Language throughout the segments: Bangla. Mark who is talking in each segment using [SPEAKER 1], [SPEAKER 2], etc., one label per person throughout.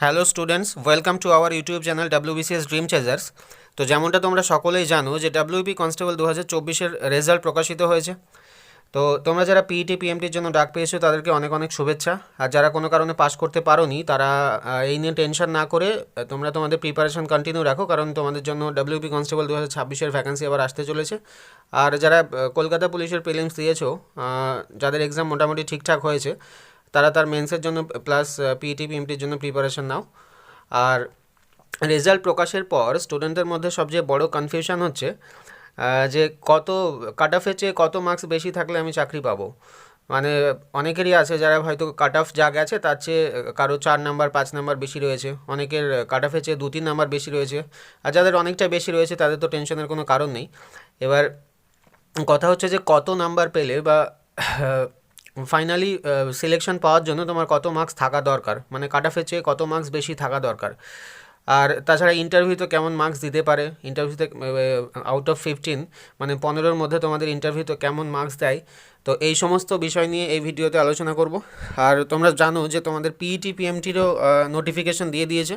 [SPEAKER 1] Hello students, welcome to our YouTube channel WBCS dream chasers. তো যেমনটা তোমরা সকলেই জানো যে WB কনস্টেবল 2024-এর রেজাল্ট প্রকাশিত হয়েছে। তো তোমরা যারা পিইটি পিএমটির জন্য ডাক পেয়েছো তাদেরকে অনেক অনেক শুভেচ্ছা। আর যারা কোনো কারণে পাস করতে পারোনি তারা এই নিয়ে টেনশন না করে তোমরা তোমাদের প্রিপারেশন কন্টিনিউ রাখো, কারণ তোমাদের জন্য WB কনস্টেবল 2026-এর ভ্যাকেন্সি আবার আসতে চলেছে। আর যারা কলকাতা পুলিশের প্রিলিমস দিয়েছো, যাদের এক্সাম মোটামুটি ঠিকঠাক হয়েছে, তারা তার মেন্সের জন্য প্লাস পিইটি পিএমটির জন্য প্রিপারেশন নাও। আর রেজাল্ট প্রকাশের পর স্টুডেন্টদের মধ্যে সবচেয়ে বড় কনফিউশন হচ্ছে যে কত কাট অফের চেয়ে কত মার্কস বেশি থাকলে আমি চাকরি পাবো। মানে অনেকেরই আছে যারা হয়তো কাট অফ যা গেছে তার চেয়ে কারো 4 নাম্বার 5 নাম্বার বেশি রয়েছে, অনেকের কাট অফের চেয়ে 2-3 নাম্বার বেশি রয়েছে। আর যাদের অনেকটা বেশি রয়েছে তাদের তো টেনশনের কোনো কারণ নেই। এবার কথা হচ্ছে যে কত নাম্বার পেলে বা ফাইনালি সিলেকশন পাওয়ার জন্য তোমার কত মার্কস থাকা দরকার, মানে কাট অফের চেয়ে কত মার্কস বেশি থাকা দরকার। আর তাছাড়া ইন্টারভিউতে কেমন মার্কস দিতে পারে, ইন্টারভিউতে আউট অফ 15 মানে 15-র মধ্যে তোমাদের ইন্টারভিউতে কেমন মার্কস দেয়। তো এই সমস্ত বিষয় নিয়ে এই ভিডিওতে আলোচনা করব। আর তোমরা জানো যে তোমাদের পিইটি পিএমটিরও নোটিফিকেশন দিয়ে দিয়েছে।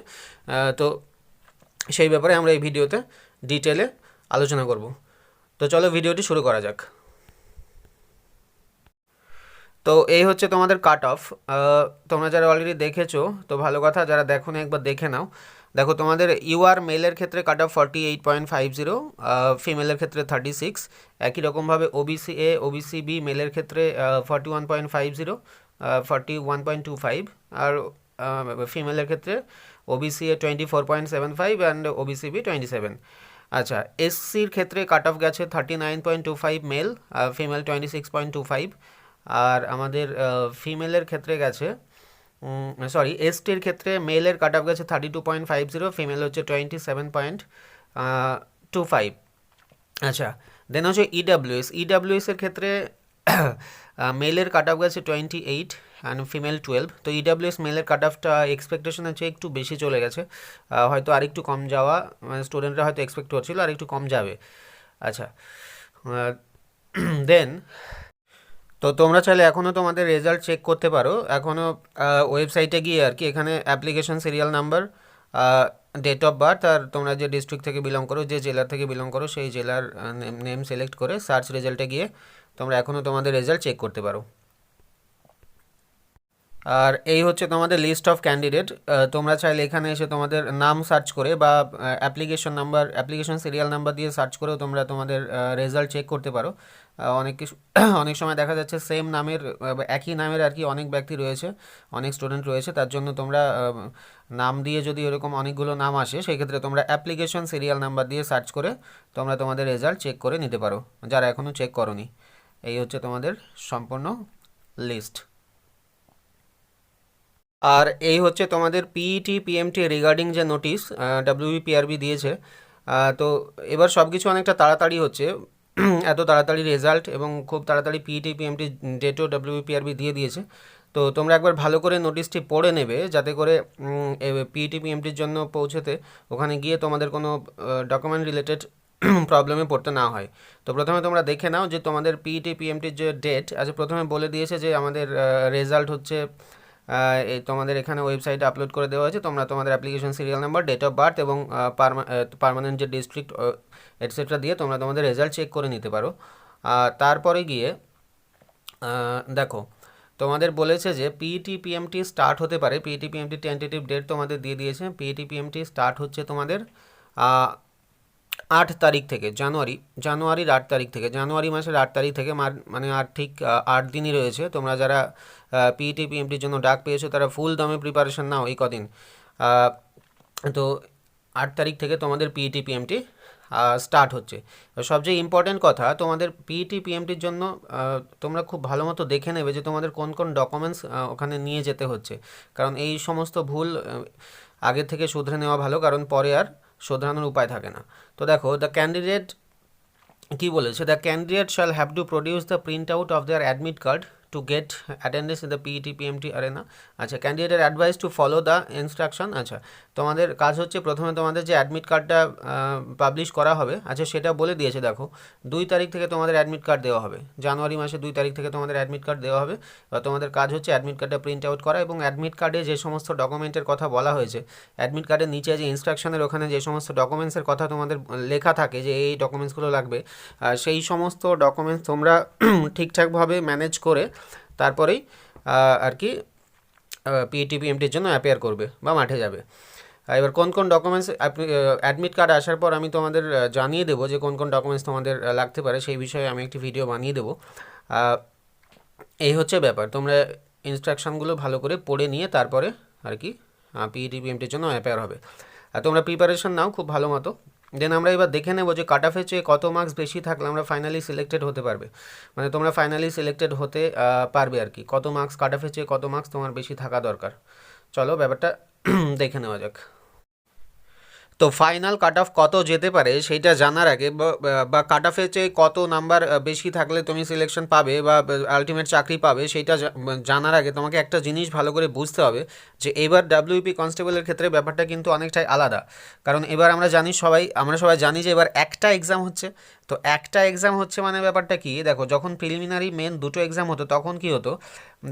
[SPEAKER 1] তো সেই ব্যাপারে আমরা এই ভিডিওতে ডিটেলে আলোচনা করব। তো চলো ভিডিওটি শুরু করা যাক। তো এই হচ্ছে তোমাদের কাট অফ। তোমরা যারা অলরেডি দেখেছো তো ভালো কথা, যারা দেখো না একবার দেখে নাও। দেখো তোমাদের ইউআর মেলের ক্ষেত্রে কাট অফ 48.50, ফিমেলের ক্ষেত্রে 36। একই রকমভাবে ওবিসি বি মেলের ক্ষেত্রে 41.50, 41.25। আর ফিমেলের ক্ষেত্রে ওবিসি 24.75 অ্যান্ড ওবিসি বি 27। আচ্ছা, এসসির ক্ষেত্রে কাট অফ গেছে 39.25 মেল, ফিমেল 26.25। আর আমাদের ফিমেলের ক্ষেত্রে গেছে, এসটির ক্ষেত্রে মেলের কাট অফ গেছে 32.50, ফিমেল হচ্ছে 27.25। আচ্ছা, দেন হচ্ছে ইডাব্লিউএসের ক্ষেত্রে মেলের কাট অফ গেছে 28 অ্যান্ড ফিমেল 12। তো ইডাব্লিউএস মেলের কাট অফটা এক্সপেকটেশনের চেয়ে একটু বেশি চলে গেছে, হয়তো আরেকটু কম যাওয়া, মানে স্টুডেন্টরা হয়তো এক্সপেক্ট করছিল আর একটু কম যাবে। আচ্ছা, দেন তো তোমরা চাইলে এখনও তোমাদের রেজাল্ট চেক করতে পারো, এখনও ওয়েবসাইটে গিয়ে আর কি। এখানে application serial number, date of birth, আর তোমরা যে ডিস্ট্রিক্ট থেকে বিলং করো, যে জেলার থেকে বিলং করো, সেই জেলার নেম সিলেক্ট করে সার্চ রেজাল্টে গিয়ে তোমরা এখনও তোমাদের রেজাল্ট চেক করতে পারো। আর এই হচ্ছে তোমাদের লিস্ট অফ ক্যান্ডিডেট। তোমরা চাইলে এখানে এসে তোমাদের নাম সার্চ করে বা অ্যাপ্লিকেশন সিরিয়াল নাম্বার দিয়ে সার্চ করেও তোমরা তোমাদের রেজাল্ট চেক করতে পারো। অনেক কিছু অনেক সময় দেখা যাচ্ছে সেম নামের একই নামের আর কি অনেক ব্যক্তি রয়েছে, অনেক স্টুডেন্ট রয়েছে, তার জন্য তোমরা নাম দিয়ে যদি এরকম অনেকগুলো নাম আসে সেই ক্ষেত্রে তোমরা অ্যাপ্লিকেশন সিরিয়াল নাম্বার দিয়ে সার্চ করে তোমরা তোমাদের রেজাল্ট চেক করে নিতে পারো, যারা এখনও চেক করোনি। এই হচ্ছে তোমাদের সম্পূর্ণ লিস্ট। আর এই হচ্ছে তোমাদের পিইটি পিএমটি রিগার্ডিং যে নোটিশ WBPRB দিয়েছে। তো এবার সব কিছু অনেকটা তাড়াতাড়ি হচ্ছে। এত তাড়াতাড়ি রেজাল্ট এবং খুব তাড়াতাড়ি পিইটি পিএমটি ডেটও WBPRB দিয়ে দিয়েছে। তো তোমরা একবার ভালো করে নোটিশটি পড়ে নেবে, যাতে করে পিইটি পিএমটির জন্য পৌঁছতে ওখানে গিয়ে তোমাদের কোনো ডকুমেন্ট রিলেটেড প্রবলেমে পড়তে না হয়। তো প্রথমে তোমরা দেখে নাও যে তোমাদের পিইটি পিএমটির যে ডেট আছে, প্রথমে বলে দিয়েছে যে আমাদের রেজাল্ট হচ্ছে এই তোমাদের এখানে ওয়েবসাইটে আপলোড করে দেওয়া হয়েছে। তোমরা তোমাদের application serial number, date of birth এবং পার্মানেন্ট যে ডিস্ট্রিক্ট এটসেট্রা দিয়ে তোমরা তোমাদের রেজাল্ট চেক করে নিতে পারো। তারপরে গিয়ে দেখো তোমাদের বলেছে যে পিইটি পিএমটি স্টার্ট হতে পারে। পিইটি পিএমটি টেন্টেটিভ ডেট তোমাদের দিয়ে দিয়েছে। পিইটি পিএমটি স্টার্ট হচ্ছে তোমাদের 8 তারিখ থেকে, জানুয়ারির 8 তারিখ থেকে, জানুয়ারি মাসের 8 তারিখ থেকে, মানে আর ঠিক 8 দিনই রয়েছে। তোমরা যারা পিইটি পিএমটির জন্য ডাক পেয়েছো তারা ফুল দমে প্রিপারেশন নাও এই কদিন। তো 8 তারিখ থেকে তোমাদের পিইটি পিএমটি স্টার্ট হচ্ছে। সবচেয়ে ইম্পর্টেন্ট কথা, তোমাদের পিইটি পিএমটির জন্য তোমরা খুব ভালো মতো দেখে নেবে যে তোমাদের কোন কোন ডকুমেন্টস ওখানে নিয়ে যেতে হচ্ছে, কারণ এই সমস্ত ভুল আগে থেকে শুধরে নেওয়া ভালো, কারণ পরে আর শোধরানোর উপায় থাকে না। তো দেখো দ্য ক্যান্ডিডেট কি বলেছে, the candidate shall have to produce the print out of their admit card to get attendance in the PET PMT arena. আচ্ছা, ক্যান্ডিডেটের advice to follow the instruction. আচ্ছা, তোমাদের কাজ হচ্ছে প্রথমে তোমাদের যে অ্যাডমিট কার্ডটা পাবলিশ করা হবে, আচ্ছা সেটা বলে দিয়েছে দেখো, 2 তারিখ থেকে তোমাদের অ্যাডমিট কার্ড দেওয়া হবে, জানুয়ারি মাসে 2 তারিখ থেকে তোমাদের অ্যাডমিট কার্ড দেওয়া হবে। বা তোমাদের কাজ হচ্ছে অ্যাডমিট কার্ডটা প্রিন্ট আউট করা, এবং অ্যাডমিট কার্ডে যে সমস্ত ডকুমেন্টের কথা বলা হয়েছে, অ্যাডমিট কার্ডের নিচে যে ইনস্ট্রাকশনের ওখানে যে সমস্ত ডকুমেন্টসের কথা তোমাদের লেখা থাকে যে এই ডকুমেন্টসগুলো লাগবে, সেই সমস্ত ডকুমেন্টস তোমরা ঠিকঠাকভাবে ম্যানেজ করে তারপরেই আর কি পিইটি পিএমটির জন্য অ্যাপিয়ার করবে বা মাঠে যাবে। এবার কোন কোন ডকুমেন্টস আপনি অ্যাডমিট কার্ড আসার পর আমি তোমাদের জানিয়ে দেবো যে কোন কোন ডকুমেন্টস তোমাদের লাগতে পারে, সেই বিষয়ে আমি একটি ভিডিও বানিয়ে দেবো। এই হচ্ছে ব্যাপার, তোমরা ইনস্ট্রাকশনগুলো ভালো করে পড়ে নিয়ে তারপরে আর কি পিইটি পিএমটির জন্য অ্যাপিয়ার হবে। আর তোমরা প্রিপারেশন নাও খুব ভালো মতো। দেন আমরা এবার দেখে নেবো যে কাট অফের চেয়ে কত মার্কস বেশি থাকলে আমরা ফাইনালি সিলেক্টেড হতে পারবে, মানে তোমরা ফাইনালি সিলেক্টেড হতে পারবে আর কি, কত মার্কস কাট অফের চেয়ে কত মার্কস তোমার বেশি থাকা দরকার। চলো ব্যাপারটা দেখে নেওয়া যাক। তো ফাইনাল কাট অফ কত যেতে পারে সেইটা জানার আগে বা কাট অফের চেয়ে কত নাম্বার বেশি থাকলে তুমি সিলেকশন পাবে বা আলটিমেট চাকরি পাবে, সেইটা জানার আগে তোমাকে একটা জিনিস ভালো করে বুঝতে হবে যে এবার ডাব্লিউপি কনস্টেবলের ক্ষেত্রে ব্যাপারটা কিন্তু অনেকটাই আলাদা। কারণ এবার আমরা সবাই জানি যে এবার একটা এক্সাম হচ্ছে। তো একটা এক্সাম হচ্ছে মানে ব্যাপারটা কি, দেখো যখন প্রিলিমিনারি মেন দুটো এক্সাম হতো তখন কি হতো,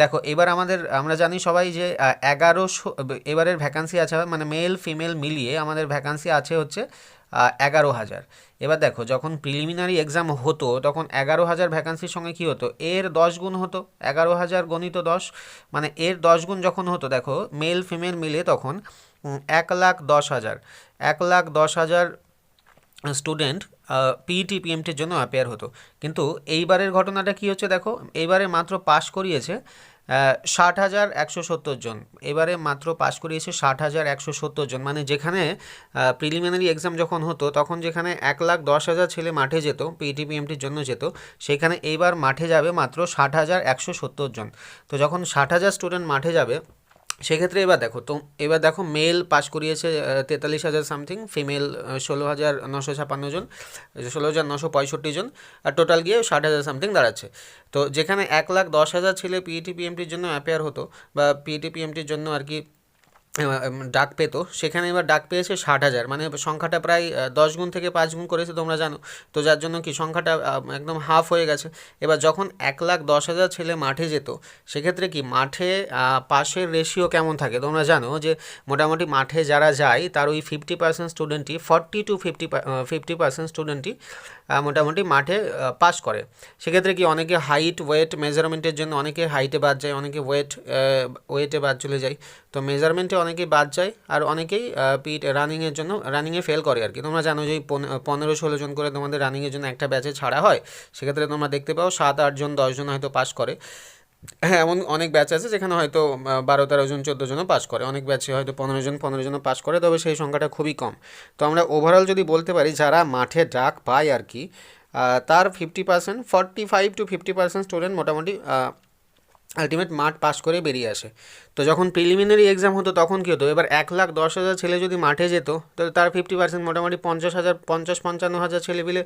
[SPEAKER 1] দেখো এবার আমরা জানি সবাই যে 1100 এবারের ভ্যাকান্সি আছে, মানে মেল ফিমেল মিলিয়ে আমাদের ভ্যাকান্সি আছে হচ্ছে 11,000। এবার দেখো যখন প্রিলিমিনারি এক্সাম হতো তখন 11,000 ভ্যাকান্সির সঙ্গে কী হতো, এর 10 গুণ হতো, 11,000 গণিত 10, মানে এর 10 গুণ যখন হতো দেখো মেল ফিমেল মিলে তখন 1,10,000 1,10,000 স্টুডেন্ট পিইটি পিএমটির জন্য অ্যাপিয়ার হতো। কিন্তু এইবারের ঘটনাটা কী হচ্ছে দেখো, এইবারে মাত্র পাশ করিয়েছে 60,170 জন, এবারে মাত্র পাশ করিয়েছে 60,170 জন, মানে যেখানে প্রিলিমিনারি এক্সাম যখন হতো তখন যেখানে 1,10,000 ছেলে মাঠে যেত পিইটি পিএমটির জন্য যেত, সেখানে এইবার মাঠে যাবে মাত্র 60,170 জন। তো যখন 60,000 স্টুডেন্ট মাঠে যাবে সেক্ষেত্রে এবার দেখো মেল পাস করিয়েছে 43,000 সামথিং, ফিমেল 16,956 জন, 16,965 জন, আর টোটাল গিয়ে 60,000 সামথিং দাঁড়াচ্ছে। তো যেখানে 1,10,000 ছেলে পিইটি পিএমটির জন্য অ্যাপিয়ার হতো বা পিইটি পিএমটির জন্য আর কি ডাক পেত, সেখানে এবার ডাক পেয়েছে 60,000, মানে সংখ্যাটা প্রায় 10 গুণ থেকে 5 গুণ করেছে তোমরা জানো। তো যার জন্য কি সংখ্যাটা একদম হাফ হয়ে গেছে। এবার যখন 1,10,000 ছেলে মাঠে যেত সেক্ষেত্রে কি মাঠে পাশের রেশিও কেমন থাকে তোমরা জানো, যে মোটামুটি মাঠে যারা যায় তার ওই 50% স্টুডেন্টই 40 to 50% স্টুডেন্টই মোটামুটি মাঠে পাস করে। সেক্ষেত্রে কি অনেকে হাইট ওয়েট মেজারমেন্টের জন্য অনেকে হাইটে বাদ যায়, অনেকে ওয়েটে বাদ চলে যায়, তো মেজারমেন্টে অনেকেই বাদ যায়, আর অনেকেই রানিংয়ের জন্য রানিংয়ে ফেল করে আর কি। তোমরা জানো যে 15-16 জন করে তোমাদের রানিংয়ের জন্য একটা ব্যাচে ছাড়া হয়, সেক্ষেত্রে তোমরা দেখতে পাও 7-8 জন 10 জন হয়তো পাস করে। হ্যাঁ, এমন অনেক ব্যাচ আছে যেখানে হয়তো 12-13 জন 14 জনও পাস করে, অনেক ব্যাচে হয়তো 15 জনও পাস করে, তবে সেই সংখ্যাটা খুবই কম। তো আমরা ওভারঅল যদি বলতে পারি যারা মাঠে ডাক পায় আর কি, তার 50%, 45 to 50% স্টুডেন্ট মোটামুটি আলটিমেট মাঠ পাস করে বেরিয়ে আসে। তো যখন প্রিলিমিনারি এক্সাম হতো তখন কী হতো, এবার 1,10,000 ছেলে যদি মাঠে যেত তো তার 50% মোটামুটি 50,000-55,000 ছেলে মিলে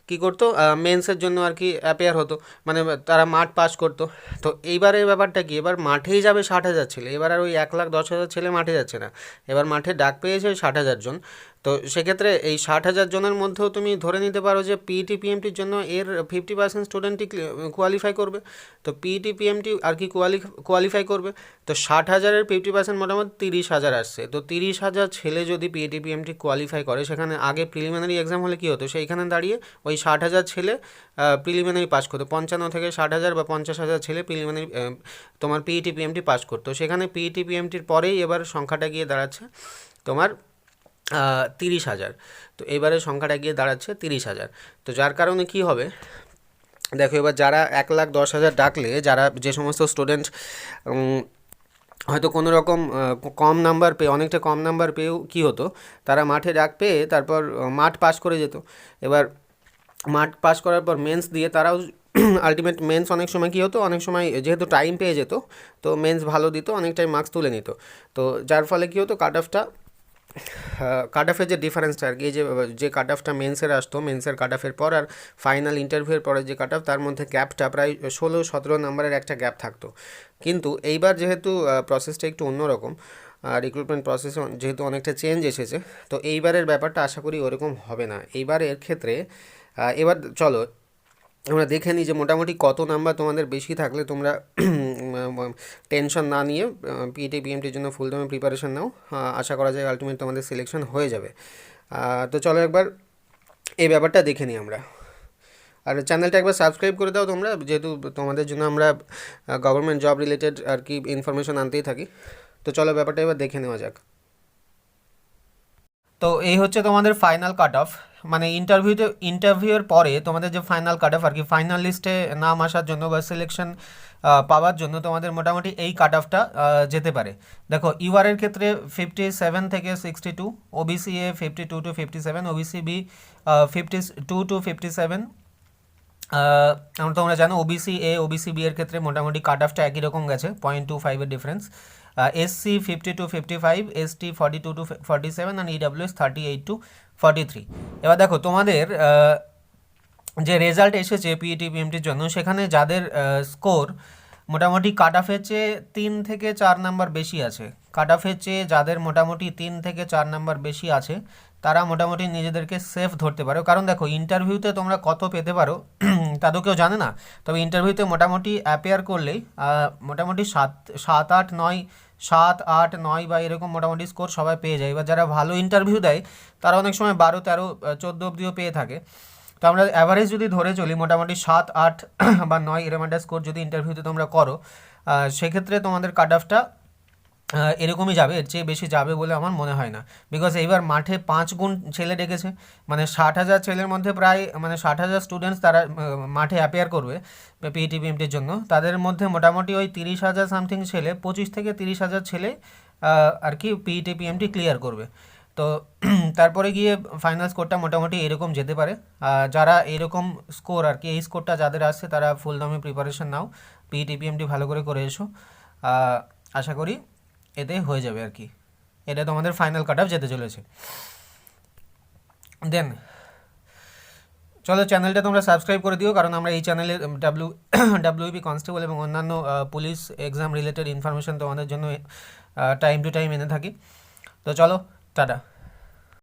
[SPEAKER 1] কী করতো, মেন্সের জন্য আর কি অ্যাপিয়ার হতো, মানে তারা মাঠ পাস করতো। তো এইবারে ব্যাপারটা কি, এবার মাঠেই যাবে 60,000 ছেলে, এবার আর ওই 1,10,000 ছেলে মাঠে যাচ্ছে না, এবার মাঠে ডাক পেয়েছে 60,000 জন। তো সেক্ষেত্রে এই 60,000 জনের মধ্যেও তুমি ধরে নিতে পারো যে পিইটি পিএমটির জন্য এর 50% স্টুডেন্টই কোয়ালিফাই করবে। তো পিইটি পিএমটি আর কি কোয়ালিফাই করবে। তো 60,000-এর 50% মোটামুটি 30,000 আসছে। তো 30,000 ছেলে যদি পিইটি পিএমটি কোয়ালিফাই করে, সেখানে আগে প্রিলিমিনারি এক্সাম হলে কী হতো, সেইখানে দাঁড়িয়ে ওই 60,000 ছেলে প্রিলিমিনারি পাস করতো, 55 থেকে 60,000 বা 50,000 ছেলে প্রিলিমিনারি তোমার পিইটি পিএমটি পাস করতো। সেখানে পিইটি পিএমটির পরেই এবার সংখ্যাটা গিয়ে দাঁড়াচ্ছে তোমার 30,000। তো এবারে সংখ্যাটা গিয়ে দাঁড়াচ্ছে 30,000। তো যার কারণে কি হবে দেখো, এবার যারা 1,10,000 ডাকলে, যে সমস্ত স্টুডেন্ট হয়তো কোনো রকম কম নাম্বার পেয়ে, অনেকটা কম নাম্বার পেয়েও কী হতো, তারা মাঠে ডাক পেয়ে তারপর মাঠ পাস করে যেত। এবার মাঠ পাস করার পর মেন্স দিয়ে তারাও আলটিমেট মেন্স অনেক সময় কী হতো, অনেক সময় যেহেতু টাইম পেয়ে যেত তো মেন্স ভালো দিত, অনেকটাই মার্কস তুলে নিত। তো যার ফলে কী হতো, কাট অফের যে ডিফারেন্সটা আর কি, যে কাট অফটা মেন্সের আসতো, মেন্সের কাট অফের পর আর ফাইনাল ইন্টারভিউয়ের পরে যে কাট অফ, তার মধ্যে গ্যাপটা প্রায় 16-17 নাম্বারের একটা গ্যাপ থাকতো। কিন্তু এইবার যেহেতু প্রসেসটা একটু অন্যরকম, রিক্রুটমেন্ট প্রসেসে যেহেতু অনেকটা চেঞ্জ এসেছে, তো এইবারের ব্যাপারটা আশা করি ওরকম হবে না। এইবারের ক্ষেত্রে এবার চলো আমরা দেখে নিই যে মোটামুটি কত নাম্বার তোমাদের বেশি থাকলে তোমরা টেনশন না নিয়ে পিইটি পিএমটির জন্য ফুল দমে প্রিপারেশন নাও। আশা করা যায় আলটিমেট তোমাদের সিলেকশন হয়ে যাবে। তো চলো একবার এই ব্যাপারটা দেখে নিই আমরা। আর চ্যানেলটা একবার সাবস্ক্রাইব করে দাও তোমরা, যেহেতু তোমাদের জন্য আমরা গভর্নমেন্ট জব রিলেটেড আর কি ইনফরমেশন আনতেই থাকি। তো চলো ব্যাপারটা এবার দেখে নেওয়া যাক। তো এই হচ্ছে তোমাদের ফাইনাল কাট অফ, মানে ইন্টারভিউয়ের পরে তোমাদের যে ফাইনাল কাট অফ আর কি, ফাইনাল লিস্টে নাম আসার জন্য বা সিলেকশন পাওয়ার জন্য তোমাদের মোটামুটি এই কাট অফটা যেতে পারে। দেখো ইউআরের ক্ষেত্রে 57 থেকে 62, OBC A 52 to 57, OBC B 52 to 57। তোমরা জানো ওবিসি এ ওবিসি বি এর ক্ষেত্রে মোটামুটি কাট অফটা একই রকম গেছে, 0.25 difference. SC 50 to 55, ST 42 to 47 and EWS 38 to 43। এবার দেখো তোমাদের যে রেজাল্ট এসেছে পিইটি পিএমটির জন্য, সেখানে যাদের স্কোর মোটামুটি কাট অফের চেয়ে 3 থেকে 4 নাম্বার বেশি আছে, কাট অফের চেয়ে যাদের মোটামুটি 3 থেকে 4 নাম্বার বেশি আছে, তারা মোটামুটি নিজেদেরকে সেফ ধরতে পারো। কারণ দেখো ইন্টারভিউতে তোমরা কত পেতে পারো তা তো কেউ জানে না, তবে ইন্টারভিউতে মোটামুটি অ্যাপিয়ার করলেই মোটামুটি 7, 8, 9, 7, 8, 9 বা এরকম মোটামুটি স্কোর সবাই পেয়ে যায়। এবার যারা ভালো ইন্টারভিউ দেয় তারা অনেক সময় 12, 13, 14 অবধিও পেয়ে থাকে। তো আমরা অ্যাভারেজ যদি ধরে চলি মোটামুটি 7, 8 বা 9 এরকম একটা স্কোর যদি ইন্টারভিউতে তোমরা করো, সেক্ষেত্রে তোমাদের কাট অফটা এরকমই যাবে, এর চেয়ে বেশি যাবে বলে আমার মনে হয় না। বিকজ এইবার মাঠে 5 গুণ ছেলে ডেকেছে, মানে 60,000 ছেলের মধ্যে প্রায় মানে 60,000 স্টুডেন্টস তারা মাঠে অ্যাপিয়ার করবে পিইটি পিএমটির জন্য। তাদের মধ্যে মোটামুটি ওই 30,000 সামথিং ছেলে, 25 থেকে 30,000 ছেলে আর কি পিইটি পিএমটি ক্লিয়ার করবে। তো তারপরে গিয়ে ফাইনাল স্কোরটা মোটামুটি এরকম যেতে পারে। যারা এরকম স্কোর আর কি, এই স্কোরটা যাদের আসছে তারা ফুল দমে প্রিপারেশন নাও, পিইটি পিএমটি ভালো করে এসো। আশা করি এতে হয়ে যাবে আর কি। এটা তোমাদের ফাইনাল কাট অফ যেতে চলেছে। দেন চলো চ্যানেলটা তোমরা সাবস্ক্রাইব করে দিও, কারণ আমরা এই চ্যানেলে ডাব্লিউপি কনস্টেবল এবং অন্যান্য পুলিশ এক্সাম রিলেটেড ইনফরমেশন তোমাদের জন্য টাইম টু টাইম এনে থাকি। তো চলো টাটা।